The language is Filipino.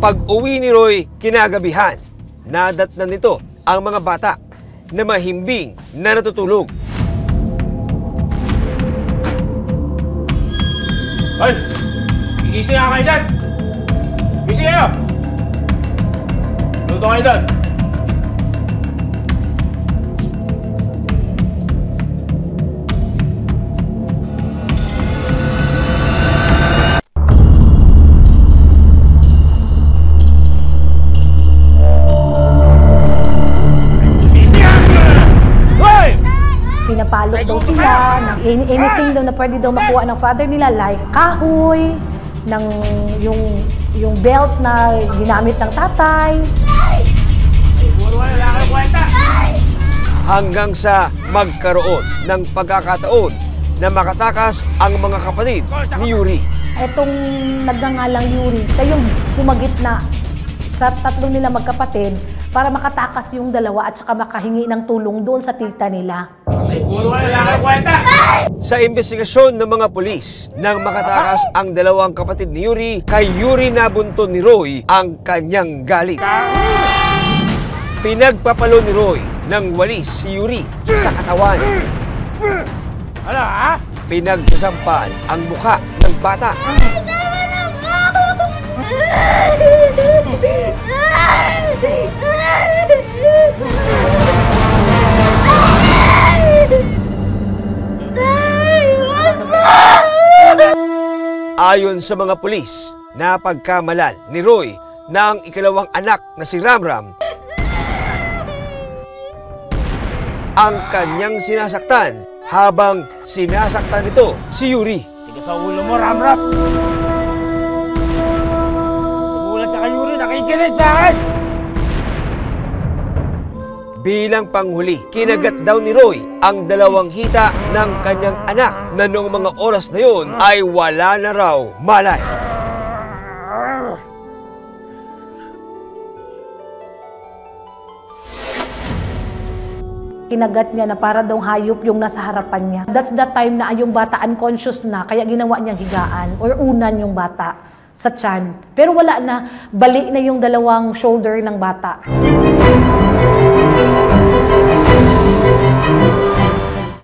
Pag-uwi ni Roy kinagabihan, nadatnan nito ang mga bata na mahimbing na natutulog. Hoy! Gigising nga kayo dyan! Gising kayo! Luto kayo dyan! Pinapalot daw sila ng anything daw na pwede daw makuha ng father nila, like kahoy, ng yung belt na ginamit ng tatay. Hanggang sa magkaroon ng pagkakataon na makatakas ang mga kapatid ni Yuri. Etong nagngangalang Yuri, siya yung humagitna sa tatlong nila magkapatid para makatakas yung dalawa at saka makahingi ng tulong doon sa tita nila. Sa investigasyon ng mga pulis, nang makatakas ang dalawang kapatid ni Yuri, kay Yuri nabunton ni Roy ang kanyang galit. Pinagpapalo ni Roy ng walis si Yuri sa katawan. Ano ha? Pinagsasampal ang mukha ng bata. Ayon sa mga pulis, napagkamalan ni Roy na ang ikalawang anak na si Ramram ang kanyang sinasaktan habang sinasaktan nito si Yuri. Tiga sa ulo mo, Ramram! Tumulat ka kay Yuri, nakikinig sa akin! Bilang panghuli, kinagat daw ni Roy ang dalawang hita ng kanyang anak na noong mga oras na yun ay wala na raw malay. Kinagat niya na para daw hayop yung nasa harapan niya. That's the time na yung bata unconscious na, kaya ginawa niyang higaan or unan yung bata sa tiyan. Pero wala na, bali na yung dalawang shoulder ng bata.